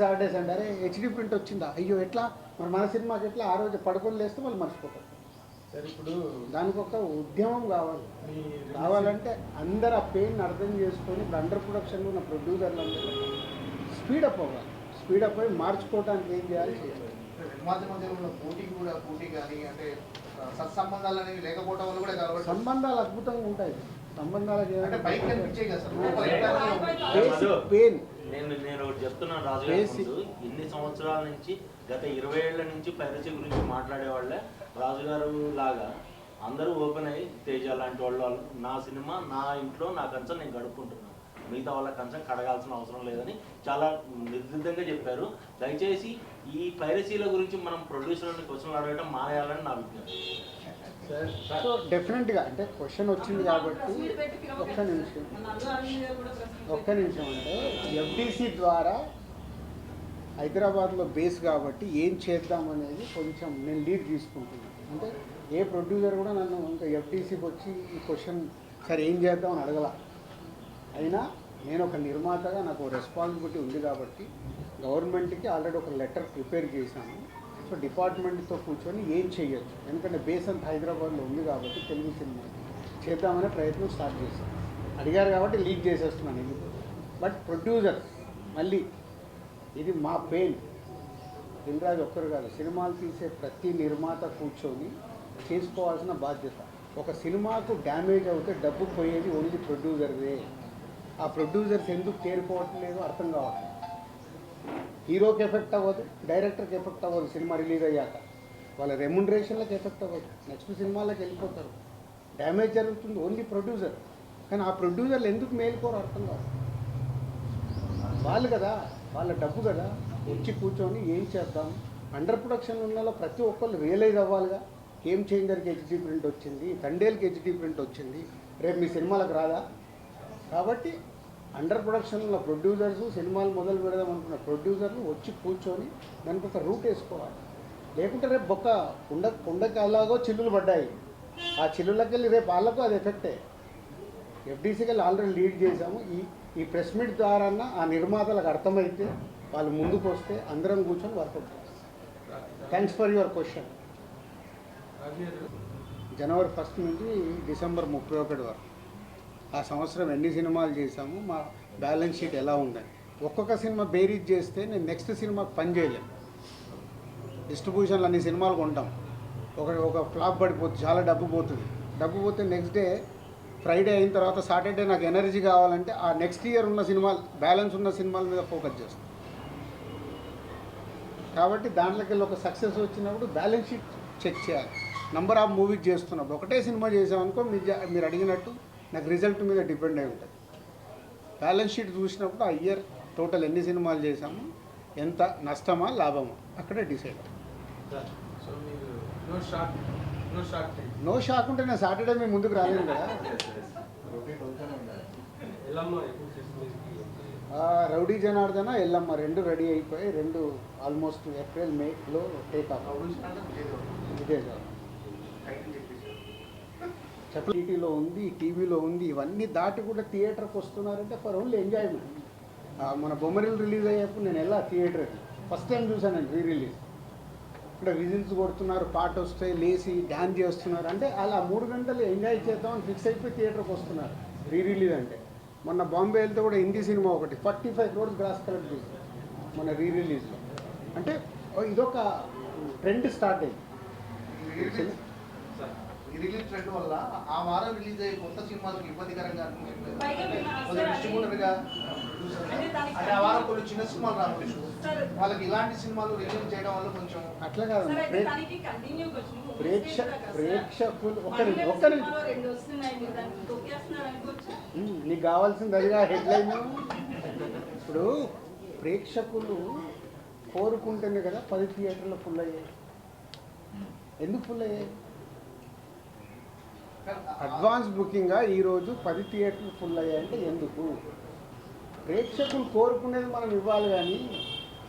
Saturday Sunday అరే HD print వచ్చిందా, అయ్యో ఎట్లా మరి మన సినిమాకి ఎట్లా, ఆ రోజు పడుకొని లేస్తే వాళ్ళు మర్చిపోతారు. సార్ ఇప్పుడు దానికి ఒక ఉద్యమం కావాలి. కావాలంటే అందరు ఆ పెయిన్ అర్థం చేసుకొని ఇప్పుడు అండర్ ప్రొడక్షన్లో ఉన్న ప్రొడ్యూసర్లు అందరూ స్పీడప్ అవ్వాలి. స్పీడప్ అయ్యి మార్చుకోవడానికి ఏం చేయాలి చేయాలి. మధ్య ఉన్న పోటీ కానీ అంటే సత్సంబంధాలు అనేవి లేకపోవడం వల్ల కూడా కాబట్టి సంబంధాలు అద్భుతంగా ఉంటాయి. సంబంధాలకు పెయిన్ నేను ఒకటి చెప్తున్నాను రాజు గారి ముందు, ఇన్ని సంవత్సరాల నుంచి గత 20 ఏళ్ల నుంచి పైరసీ గురించి మాట్లాడేవాళ్ళే రాజుగారు లాగా అందరూ ఓపెన్ అయ్యి తేజ లాంటి వాళ్ళు నా సినిమా నా ఇంట్లో నా కంచం నేను గడుపుకుంటున్నాను, మిగతా వాళ్ళ కంచం కడగాల్సిన అవసరం లేదని చాలా నిర్దిష్టంగా చెప్పారు. దయచేసి ఈ పైరసీల గురించి మనం ప్రొడ్యూసర్ని క్వశ్చన్లు అడగడం మానేయాలని నా విజ్ఞప్తి. సో డెఫినెట్గా అంటే క్వశ్చన్ వచ్చింది కాబట్టి ఒక్క నిమిషం అంటే ఎఫ్డిసి ద్వారా హైదరాబాద్లో బేస్ కాబట్టి ఏం చేద్దాం అనేది కొంచెం నేను లీడ్ తీసుకుంటున్నాను. అంటే ఏ ప్రొడ్యూసర్ కూడా నన్ను ఇంకా ఎఫ్డిసికి వచ్చి ఈ క్వశ్చన్ సరే ఏం చేద్దాం అని అడగల. అయినా నేను ఒక నిర్మాతగా నాకు రెస్పాన్సిబిలిటీ ఉంది కాబట్టి గవర్నమెంట్కి ఆల్రెడీ ఒక లెటర్ ప్రిపేర్ చేశాను. సో డిపార్ట్మెంట్తో కూర్చొని ఏం చేయొచ్చు, ఎందుకంటే బేస్ అంతా హైదరాబాద్లో ఉంది కాబట్టి తెలుగు సినిమా చేద్దామనే ప్రయత్నం స్టార్ట్ చేశాను. అడిగారు కాబట్టి లీడ్ చేసేస్తున్నాను ఇది. బట్ ప్రొడ్యూసర్ మళ్ళీ ఇది మా పెయిన్, దిల్రాజు ఒక్కరు కాదు, సినిమాలు తీసే ప్రతి నిర్మాత కూర్చొని చేసుకోవాల్సిన బాధ్యత. ఒక సినిమాకు డ్యామేజ్ అవుతే డబ్బు పోయేది ఓన్లీ ప్రొడ్యూసర్దే. ఆ ప్రొడ్యూసర్స్ ఎందుకు తేరుకోవట్లేదు అర్థం కావట్లేదు. హీరోకి ఎఫెక్ట్ అవ్వదు, డైరెక్టర్కి ఎఫెక్ట్ అవ్వదు, సినిమా రిలీజ్ అయ్యాక వాళ్ళ రెమ్యునరేషన్లకు ఎఫెక్ట్ అవ్వదు, నెక్స్ట్ సినిమాలకు వెళ్ళిపోతారు, డ్యామేజ్ జరుగుతుంది ఓన్లీ ప్రొడ్యూసర్. కానీ ఆ ప్రొడ్యూసర్లు ఎందుకు మేలుకోరు అర్థం కాదు. వాళ్ళు కదా, వాళ్ళ డబ్బు కదా, వచ్చి కూర్చొని ఏం చేద్దాం. అండర్ ప్రొడక్షన్ ఉన్నలో ప్రతి ఒక్కళ్ళు రియలైజ్ అవ్వాలిగా. గేమ్ చేంజర్కి హెచ్డి ప్రింట్ వచ్చింది, తండేల్కి హెచ్డి ప్రింట్ వచ్చింది, రేపు మీ సినిమాలకు రాదా? కాబట్టి అండర్ ప్రొడక్షన్ ఉన్న ప్రొడ్యూసర్స్, సినిమాలు మొదలు పెడదాం అనుకున్న ప్రొడ్యూసర్లు వచ్చి కూర్చొని దానికి ఒక రూట్ వేసుకోవాలి. లేకుంటే రేపు కొండకి అలాగో చిల్లులు పడ్డాయి, ఆ చిల్లులకి వెళ్ళి రేపు వాళ్ళకు అది ఎఫెక్టే. ఎఫ్డీసీకి వెళ్ళి ఆల్రెడీ లీడ్ చేశాము. ఈ ప్రెస్ మీట్ ద్వారా ఆ నిర్మాతలకు అర్థమైతే వాళ్ళు ముందుకు వస్తే అందరం కూర్చొని వర్కౌట్ చేస్తాం. Thanks for your question. జనవరి 1 నుంచి డిసెంబర్ 31 వరకు ఆ సంవత్సరం ఎన్ని సినిమాలు చేశాము, మా బ్యాలెన్స్ షీట్ ఎలా ఉందని ఒక్కొక్క సినిమా బేరీజ్ చేస్తే నేను నెక్స్ట్ సినిమాకి పని చేయలేను. డిస్ట్రిబ్యూషన్లు అన్ని సినిమాలు కొంటాం, ఒక ఫ్లాప్ పడిపోతుంది, చాలా డబ్బు పోతుంది. డబ్బు పోతే నెక్స్ట్ డే ఫ్రైడే అయిన తర్వాత సాటర్డే నాకు ఎనర్జీ కావాలంటే ఆ నెక్స్ట్ ఇయర్ ఉన్న సినిమాలు, బ్యాలెన్స్ ఉన్న సినిమాల మీద ఫోకస్ చేస్తాం. కాబట్టి దాంట్లోకి వెళ్ళి ఒక సక్సెస్ వచ్చినప్పుడు బ్యాలెన్స్ షీట్ చెక్ చేయాలి. నంబర్ ఆఫ్ మూవీస్ చేస్తున్నప్పుడు ఒకటే సినిమా చేసామనుకో మీరు అడిగినట్టు నాకు రిజల్ట్ మీద డిపెండ్ అయి ఉంటుంది. బ్యాలెన్స్ షీట్ చూసినప్పుడు ఆ ఇయర్ టోటల్ ఎన్ని సినిమాలు చేసాము, ఎంత నష్టమా లాభమా అక్కడే డిసైడ్. నో షాక్ ఉంటే నేను సాటర్డే మీ ముందుకు రాలేను కదా. రౌడీ జనార్దన, ఎల్లమ్మ రెండు రెడీ అయిపోయి, రెండు ఆల్మోస్ట్ ఏప్రిల్ మేలో టేక్ ఆఫ్. ఇదే కాదు టీటీలో ఉంది, టీవీలో ఉంది, ఇవన్నీ దాటి కూడా థియేటర్కి వస్తున్నారంటే ఫర్ ఓన్లీ ఎంజాయ్మెంట్. మన బొమ్మరిల్ రిలీజ్ అయ్యేప్పుడు నేను వెళ్ళా థియేటర్కి, ఫస్ట్ టైం చూసానండి రీ రిలీజ్. ఇక్కడ విజిల్స్ కొడుతున్నారు, పాట వస్తే లేచి డ్యాన్స్ చేస్తున్నారు, అంటే అలా 3 గంటలు ఎంజాయ్ చేద్దామని ఫిక్స్ అయిపోయి థియేటర్కి వస్తున్నారు రీ రిలీజ్ అంటే. మొన్న బాంబే వెళ్తే కూడా హిందీ సినిమా ఒకటి 45 crores గ్రాస్ కలెక్ట్ చేసింది మన రీ రిలీజ్లో. అంటే ఇదొక ట్రెండ్ స్టార్ట్ అయింది. రిలీజ్ ట్రెండ్ వల్ల ఆ వారం రిలీజ్ అయ్యే కొత్త సినిమాలకు ఇబ్బందికరంగా డిస్ట్రిబ్యూటర్గా అంటే ఆ వారం కొన్ని చిన్న సినిమాలు రావచ్చు, వాళ్ళకి ఇలాంటి సినిమాలు రిలీజ్ చేయడం వల్ల కొంచెం అట్లా కాదు. ప్రేక్షకులు నీకు కావాల్సింది అదిగా హెడ్లైన్. ఇప్పుడు ప్రేక్షకులు కోరుకుంటేనే కదా 10 థియేటర్లు ఫుల్ అయ్యాయి. ఎందుకు ఫుల్ అయ్యాయి? అడ్వాన్స్ బుకింగ్గా ఈరోజు 10 థియేటర్లు ఫుల్ అయ్యాయంటే ఎందుకు? ప్రేక్షకులు కోరుకునేది మనం ఇవ్వాలి. కానీ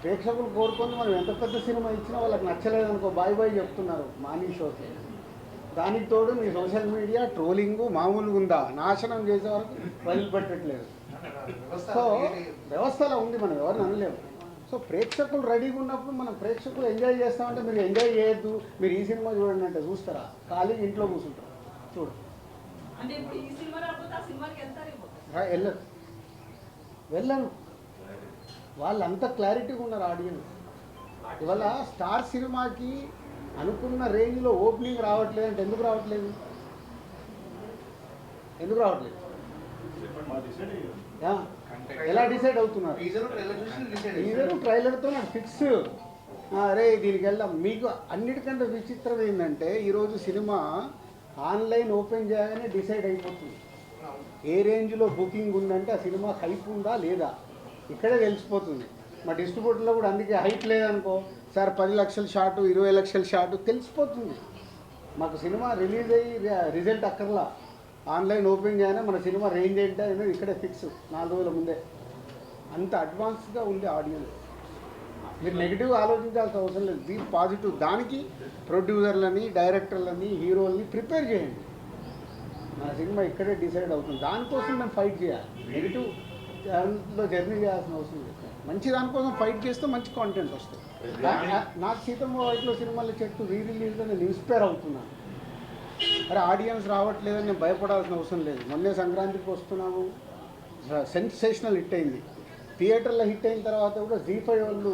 ప్రేక్షకులు కోరుకొని మనం ఎంత పెద్ద సినిమా ఇచ్చినా వాళ్ళకి నచ్చలేదనుకో బాయ్ బాయ్ చెప్తున్నారు మానీ షోకి. దానికి తోడు మీ సోషల్ మీడియా ట్రోలింగు మామూలుగా ఉందా, నాశనం చేసే వరకు వదిలిపెట్టట్లేదు. సో వ్యవస్థలో ఉంది, మనం ఎవరిని అనలేము. సో ప్రేక్షకులు రెడీగా ఉన్నప్పుడు మనం ప్రేక్షకులు ఎంజాయ్ చేస్తామంటే మీరు ఎంజాయ్ చేయొద్దు, మీరు ఈ సినిమా చూడండి అంటే చూస్తారా? ఖాళీగా ఇంట్లో కూర్చుంటారు. చూడు అంటే ఇప్పుడు ఈ సినిమా రాకపోతే ఆ సినిమాకి వెళ్తారు వెళ్ళరు, వెళ్ళను. వాళ్ళు అంత క్లారిటీగా ఉన్నారు ఆడియన్స్. ఇవాళ స్టార్ సినిమాకి అనుకున్న రేంజ్లో ఓపెనింగ్ రావట్లేదు అంటే ఎందుకు రావట్లేదు? ఎందుకు రావట్లేదు? ఎలా డిసైడ్ అవుతున్నారు? టీజరు ట్రైలర్తో నాకు ఫిక్స్. అరే దీనికి వెళ్దాం. మీకు అన్నిటికంటే విచిత్రం ఏంటంటే ఈరోజు సినిమా ఆన్లైన్ ఓపెన్ చేయగానే డిసైడ్ అయిపోతుంది. ఏ రేంజ్లో బుకింగ్ ఉందంటే ఆ సినిమా హైప్ ఉందా లేదా ఇక్కడే తెలిసిపోతుంది. మా డిస్ట్రిబ్యూటర్లో కూడా అందుకే హైప్ లేదనుకో సార్ 10 లక్షల షాటు 20 లక్షల షాటు తెలిసిపోతుంది. మాకు సినిమా రిలీజ్ అయ్యి రిజల్ట్ అక్కర్లా, ఆన్లైన్ ఓపెన్ చేయగానే మన సినిమా రేంజ్ ఏంటి అనేది ఇక్కడే ఫిక్స్ 4 రోజుల ముందే. అంత అడ్వాన్స్గా ఉంది ఆడియన్స్. మీరు నెగిటివ్ ఆలోచించాల్సిన అవసరం లేదు, బీ పాజిటివ్. దానికి ప్రొడ్యూసర్లని, డైరెక్టర్లని, హీరోలని ప్రిపేర్ చేయండి. నా సినిమా ఇక్కడే డిసైడ్ అవుతుంది, దానికోసం నేను ఫైట్ చేయాలి. నెగిటివ్ దాంట్లో జర్నీ చేయాల్సిన అవసరం లేదు. మంచి దానికోసం ఫైట్ చేస్తే మంచి కాంటెంట్ వస్తుంది. నాకు సీతమ్మ వైట్లో సినిమాల చెట్టు రిలీజ్లో నేను ఇన్స్పైర్ అవుతున్నాను. అరే ఆడియన్స్ రావట్లేదని నేను భయపడాల్సిన అవసరం లేదు. మొన్నే సంక్రాంతికి వస్తున్నాము, సెన్సేషనల్ హిట్ అయింది. థియేటర్లో హిట్ అయిన తర్వాత కూడా జీ5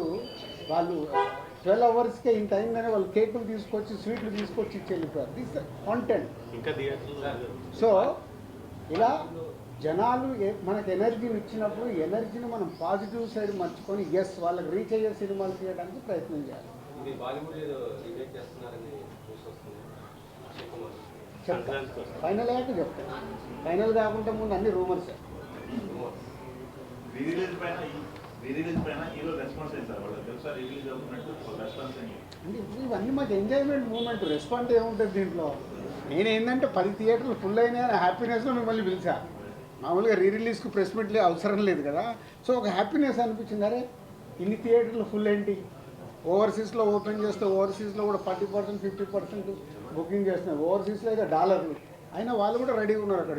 వాళ్ళు 12 అవర్స్కే ఇంత అయిందని వాళ్ళు కేకులు తీసుకొచ్చి స్వీట్లు తీసుకొచ్చి ఇచ్చి వెళ్ళిపోయారు. This content. సో ఇలా జనాలు మనకు ఎనర్జీని ఇచ్చినప్పుడు ఎనర్జీని మనం పాజిటివ్ సైడ్ మర్చుకొని ఎస్ వాళ్ళకి రీచ్ అయ్యే సినిమాలు తీయడానికి ప్రయత్నం చేయాలి. ఫైనల్ అయ్యాక చెప్తాను. ఫైనల్ కాకుండా ముందు అన్ని రూమర్సే. అంటే ఇవన్నీ మాకు ఎంజాయ్మెంట్ మూమెంట్. రెస్పాన్స్ ఏముంటుంది దీంట్లో? నేను ఏంటంటే 10 థియేటర్లు ఫుల్ అయినాయని హ్యాపీనెస్లో మిమ్మల్ని పిలిచా. మామూలుగా రిలీజ్కి ప్రెస్ మీట్లు అవసరం లేదు కదా. సో ఒక హ్యాపీనెస్ అనిపించింది. అరే ఇన్ని థియేటర్లు ఫుల్ ఏంటి, ఓవర్సీస్లో ఓపెన్ చేస్తే ఓవర్సీస్లో కూడా 40% 50% బుకింగ్ చేస్తున్నారు. ఓవర్సీస్లో అయితే $, అయినా వాళ్ళు కూడా రెడీగా ఉన్నారు అక్కడ.